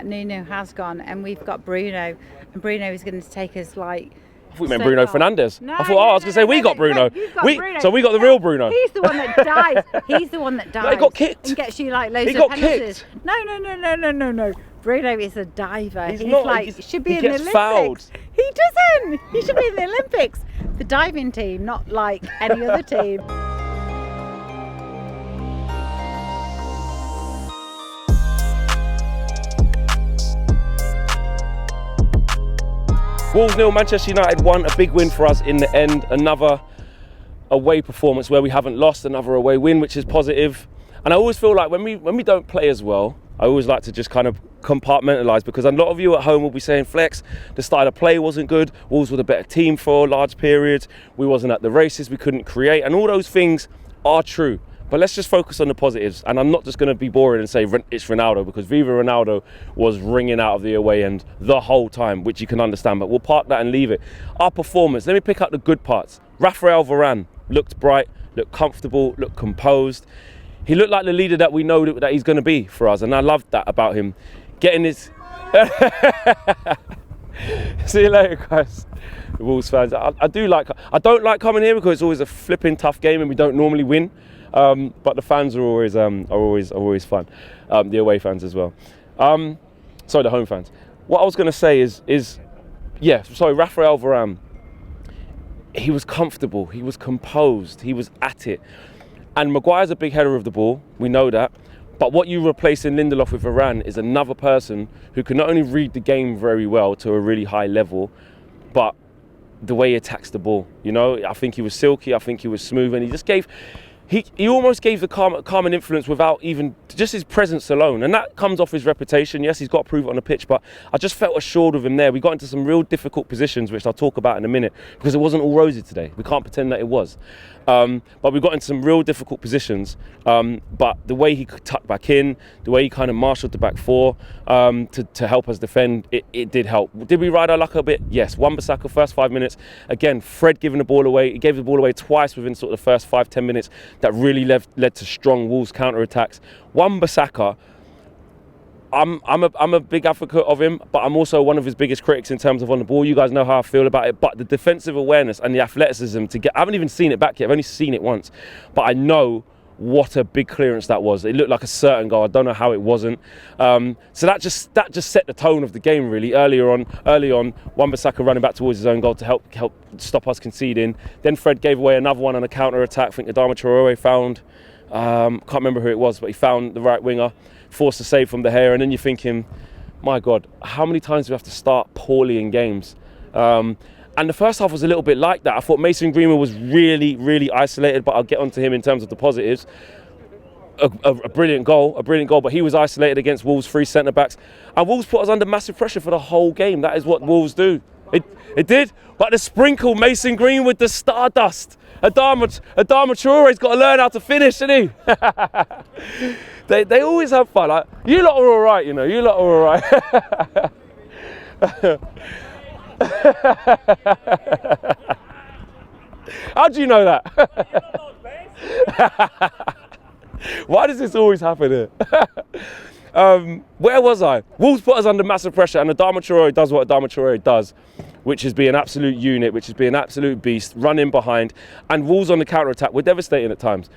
that Nuno has gone, and we've got Bruno, and Bruno is going to take us like. I thought you meant Bruno Fernandes. No, I was going to say we got Bruno. Bruno. So we got the real Bruno. He's the one that dies. He's the one that dies. No, he got kicked. And gets you like loads He of got penalties. kicked. No. Bruno is a diver. He's not. Like, He should be in gets the Olympics. fouled. He doesn't. He should be in the Olympics. The diving team, not like any other team. Wolves 0, Manchester United 1, a big win for us in the end. Another away performance where we haven't lost, another away win, which is positive. And I always feel like when we don't play as well, I always like to just kind of compartmentalise, because a lot of you at home will be saying, Flex, the style of play wasn't good, Wolves were the better team for large periods, we wasn't at the races, we couldn't create, and all those things are true. But let's just focus on the positives, and I'm not just going to be boring and say it's Ronaldo, because Viva Ronaldo was ringing out of the away end the whole time, which you can understand, but we'll park that and leave it. Our performance, let me pick out the good parts. Rafael Varane looked bright, looked comfortable, looked composed. He looked like the leader that we know that he's going to be for us, and I loved that about him. Getting his... See you later, guys. The Wolves fans. I don't like coming here because it's always a flipping tough game and we don't normally win. But the fans are always fun. The away fans as well. Sorry, the home fans. What I was going to say is Rafael Varane. He was comfortable. He was composed. He was at it. And Maguire's a big header of the ball. We know that. But what you replace in Lindelof with Varane is another person who can not only read the game very well to a really high level, but the way he attacks the ball. You know, I think he was silky. I think he was smooth, and he just gave. He almost gave the calm and influence without even just his presence alone. And that comes off his reputation. Yes, he's got to prove it on the pitch, but I just felt assured of him there. We got into some real difficult positions, which I'll talk about in a minute, because it wasn't all rosy today. We can't pretend that it was. But we got into some real difficult positions. But the way he tucked back in, the way he kind of marshalled the back four to help us defend, it did help. Did we ride our luck a bit? Yes. Wan-Bissaka, first 5 minutes. Again, Fred giving the ball away. He gave the ball away twice within sort of the first 5-10 minutes. That really led to strong Wolves counter-attacks. Wan-Bissaka, I'm a big advocate of him, but I'm also one of his biggest critics in terms of on the ball. You guys know how I feel about it, but the defensive awareness and the athleticism to get, I haven't even seen it back yet, I've only seen it once, but I know what a big clearance that was. It looked like a certain goal. I don't know how it wasn't. So that just set the tone of the game really. Early on, Wan-Bissaka running back towards his own goal to help stop us conceding. Then Fred gave away another one on a counter attack. I think Adama Traore found, can't remember who it was, but he found the right winger, forced a save from De Gea, and then you're thinking, my God, how many times do we have to start poorly in games? And the first half was a little bit like that. I thought Mason Greenwood was really, really isolated, but I'll get onto him in terms of the positives. A brilliant goal, but he was isolated against Wolves' three centre-backs. And Wolves put us under massive pressure for the whole game. That is what Wolves do. It did, but the sprinkle, Mason Greenwood, the stardust. Adama Traore's got to learn how to finish, isn't he? They always have fun. Like, you lot are all right, you know. You lot are all right. How do you know that? Why does this always happen here? Where was I? Wolves put us under massive pressure, and Adama Traore does what Adama Traore does, which is be an absolute unit, which is be an absolute beast, run in behind, and Wolves on the counter-attack were devastating at times.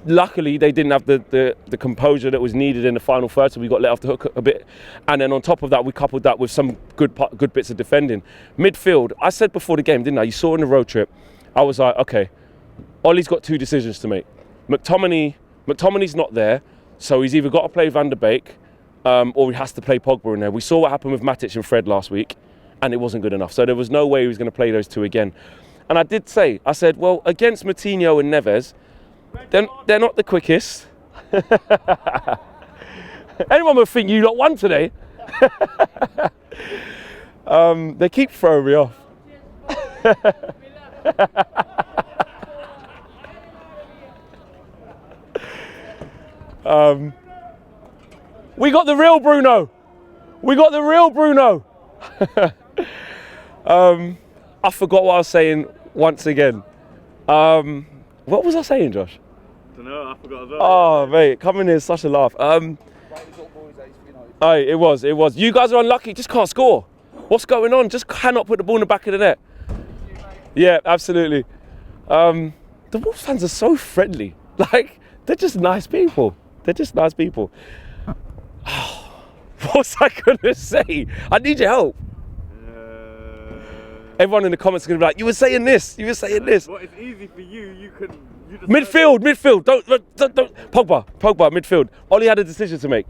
Luckily, they didn't have the composure that was needed in the final third, so we got let off the hook a bit. And then on top of that, we coupled that with some good bits of defending. Midfield, I said before the game, didn't I? You saw in the road trip, I was like, okay, Ollie's got two decisions to make. McTominay's not there, so he's either got to play Van der Beek or he has to play Pogba in there. We saw what happened with Matic and Fred last week, and it wasn't good enough. So there was no way he was going to play those two again. And I said, well, against Moutinho and Neves, they're not the quickest. Anyone would think you lot won today. They keep throwing me off. We got the real Bruno. I forgot what I was saying once again. What was I saying, Josh? I don't know, I forgot as well. Oh, mate, coming here is such a laugh. Aye, it was. You guys are unlucky, just can't score. What's going on? Just cannot put the ball in the back of the net. Yeah, absolutely. The Wolves fans are so friendly. Like, they're just nice people. What's I gonna say? I need your help. Everyone in the comments is gonna be like, you were saying this. Well, it's easy for you. You just Midfield. Don't. Pogba, midfield. Ollie had a decision to make.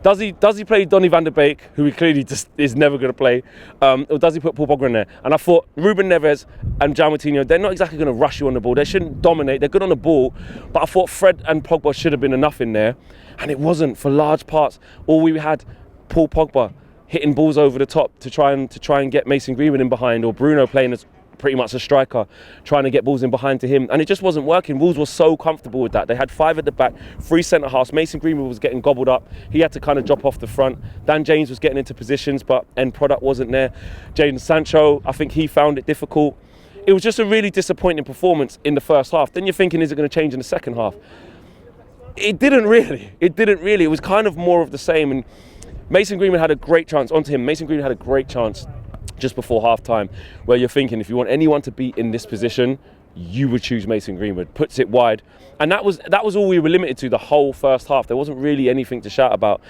Does he play Donny van der Beek, who he clearly just is never going to play, or does he put Paul Pogba in there? And I thought Ruben Neves and João Moutinho, they're not exactly going to rush you on the ball. They shouldn't dominate. They're good on the ball, but I thought Fred and Pogba should have been enough in there, and it wasn't for large parts. All we had, Paul Pogba hitting balls over the top to try and get Mason Greenwood in behind, or Bruno playing as pretty much a striker, trying to get balls in behind to him, and it just wasn't working. Wolves were so comfortable with that. They had 5 at the back, 3 centre halves. Mason Greenwood was getting gobbled up. He had to kind of drop off the front. Dan James was getting into positions, but end product wasn't there. Jadon Sancho, I think he found it difficult. It was just a really disappointing performance in the first half. Then you're thinking, is it going to change in the second half? It didn't really. It was kind of more of the same, and Mason Greenwood had a great chance. Onto him, Mason Greenwood had a great chance just before half-time, where you're thinking, if you want anyone to be in this position, you would choose Mason Greenwood. Puts it wide, and that was all we were limited to the whole first half. There wasn't really anything to shout about,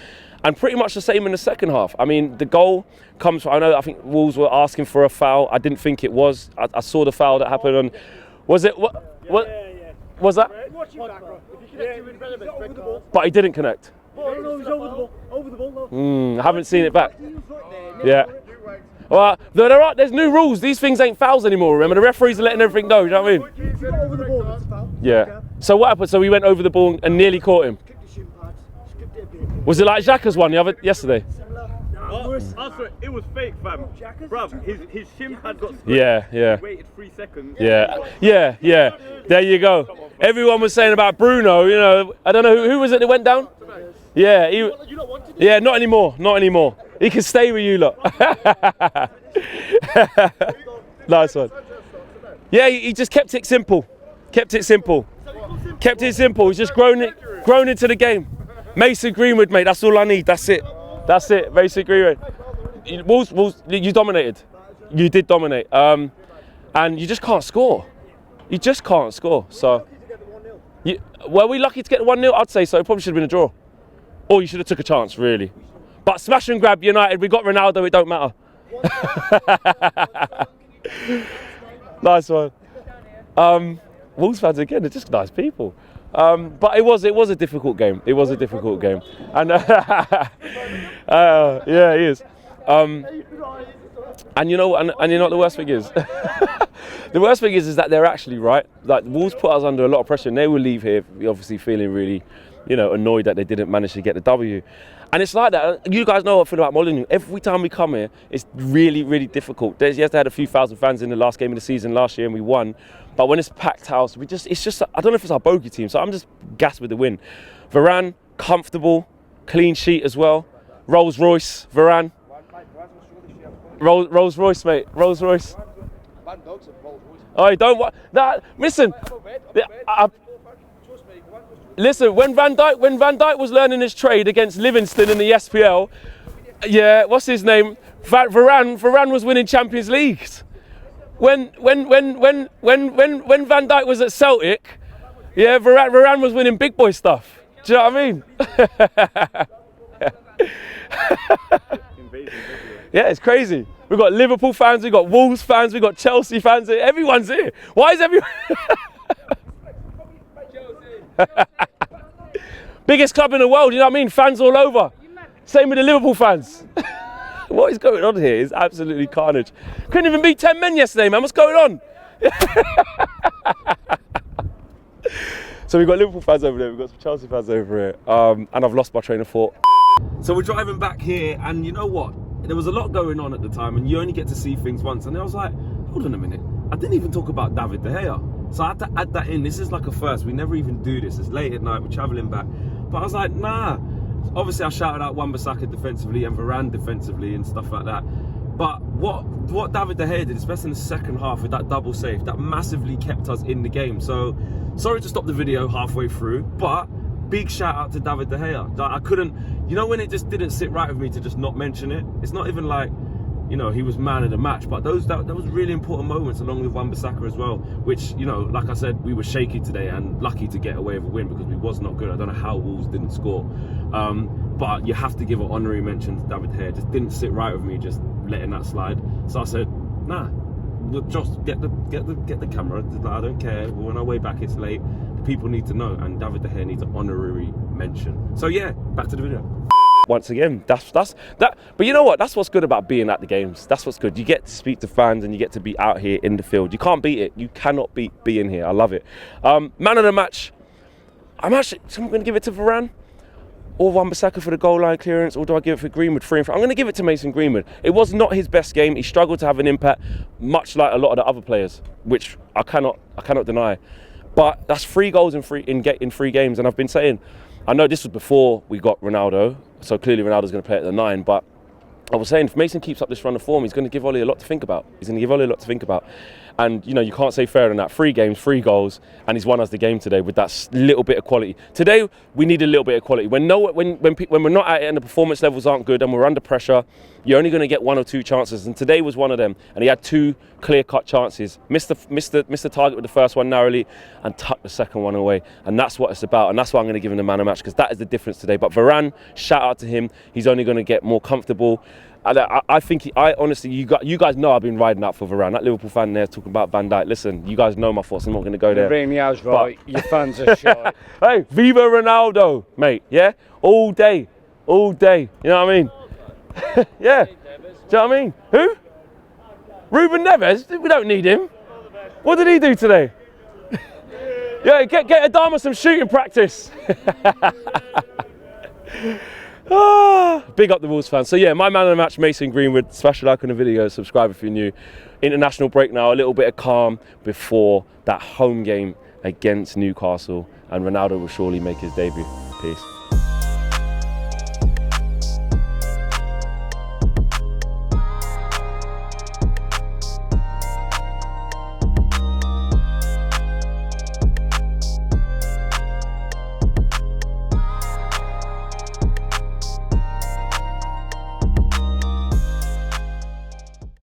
and pretty much the same in the second half. I mean, the goal comes from, I think Wolves were asking for a foul. I didn't think it was. I saw the foul that happened on. Was it what? Yeah. Was that? But he didn't connect. No, he's over the ball. I haven't seen it back. Yeah. Well, there's new rules. These things ain't fouls anymore, remember? The referees are letting everything go, you know what I mean? Over the ball, it's a foul. Yeah. So what happened? So we went over the ball and nearly caught him. Was it like Xhaka's one yesterday? It was fake, fam. Bruv, his shin pad got screwed. Yeah. He waited 3 seconds. Yeah. There you go. Everyone was saying about Bruno, you know, I don't know, who was it that went down? Yeah, not anymore. He can stay with you lot. Nice one. Yeah, he just kept it simple. He's just grown into the game. Mason Greenwood, mate, that's all I need. That's it, Mason Greenwood. Wolves, you dominated. You did dominate. And you just can't score. So, were we lucky to get the 1-0? I'd say so. It probably should have been a draw. Or you should have took a chance, really. But smash and grab United, we got Ronaldo, it don't matter. Nice one. Wolves fans again, they're just nice people. But it was a difficult game. And yeah, he is. And you know what the worst thing is? The worst thing is that they're actually right. Like, Wolves put us under a lot of pressure, and they will leave here obviously feeling really, annoyed that they didn't manage to get the W. And it's like that. You guys know what I feel about Molineux. Every time we come here, it's really, really difficult. Yes, they had a few thousand fans in the last game of the season last year, and we won. But when it's packed house, it's just, I don't know if it's our bogey team, so I'm just gassed with the win. Varane, comfortable, clean sheet as well. Rolls Royce, Varane. Rolls Royce, mate. Rolls Royce. Oh, don't. Listen. Listen, when Van Dijk was learning his trade against Livingston in the SPL, what's his name? Varane was winning Champions Leagues. When Van Dijk was at Celtic, Varane was winning big boy stuff. Do you know what I mean? Yeah, it's crazy. We've got Liverpool fans, we've got Wolves fans, we've got Chelsea fans. Everyone's here. Why is everyone? Biggest club in the world, you know what I mean? Fans all over. Same with the Liverpool fans. What is going on here is absolutely carnage. Couldn't even beat 10 men yesterday, man. What's going on? So we've got Liverpool fans over there, we've got some Chelsea fans over here, and I've lost my train of thought. So we're driving back here, and you know what? There was a lot going on at the time, and you only get to see things once. And I was like, hold on a minute. I didn't even talk about David De Gea. So I had to add that in. This is like a first. We never even do this. It's late at night. We're travelling back. But I was like, nah. Obviously, I shouted out Wan-Bissaka defensively and Varane defensively and stuff like that. But what David De Gea did, especially in the second half with that double save, that massively kept us in the game. So sorry to stop the video halfway through, but big shout out to David De Gea. Like, I couldn't, you know, when it just didn't sit right with me to just not mention it. It's not even like, you know, he was man of the match, but that was really important moments along with Wan-Bissaka as well, which, you know, like I said, we were shaky today and lucky to get away with a win because we was not good. I don't know how Wolves didn't score, but you have to give an honorary mention to David De Gea. It just didn't sit right with me just letting that slide. So I said, nah, we'll just get the camera. I don't care. When I way back, it's late. The people need to know, and David De Gea needs an honorary mention. So yeah, back to the video. Once again, that's that. But you know what? That's what's good about being at the games. That's what's good. You get to speak to fans and you get to be out here in the field. You can't beat it. You cannot beat being here. I love it. Man of the match. I'm going to give it to Varane or Wan-Bissaka for the goal line clearance, or do I give it for Greenwood? 3 and 3. I'm going to give it to Mason Greenwood. It was not his best game. He struggled to have an impact, much like a lot of the other players, which I cannot deny. But that's 3 goals in 3 games, and I've been saying, I know this was before we got Ronaldo, so clearly Ronaldo's going to play at the 9, but I was saying if Mason keeps up this run of form, he's going to give Ollie a lot to think about. And, you know, you can't say fairer than that. 3 games, 3 goals, and he's won us the game today with that little bit of quality. Today, we need a little bit of quality. When we're not at it and the performance levels aren't good and we're under pressure, you're only going to get 1 or 2 chances. And today was one of them. And he had 2 clear-cut chances. Missed the target with the first one narrowly and tucked the second one away. And that's what it's about. And that's why I'm going to give him the man of the match, because that is the difference today. But Varane, shout out to him. He's only going to get more comfortable. I think, honestly, you guys know I've been riding out for Varane. That Liverpool fan there talking about Van Dijk. Listen, you guys know my thoughts. I'm not going to go there. Mourinho's right. Your fans are shy. Hey, Viva Ronaldo, mate. Yeah, all day. You know what I mean? Yeah. Do you know what I mean? Who? Ruben Neves. We don't need him. What did he do today? Yeah, get Adama some shooting practice. Big up the Wolves fans. So yeah, my man of the match, Mason Greenwood. Smash a like on the video, subscribe if you're new. International break now, a little bit of calm before that home game against Newcastle, and Ronaldo will surely make his debut. Peace.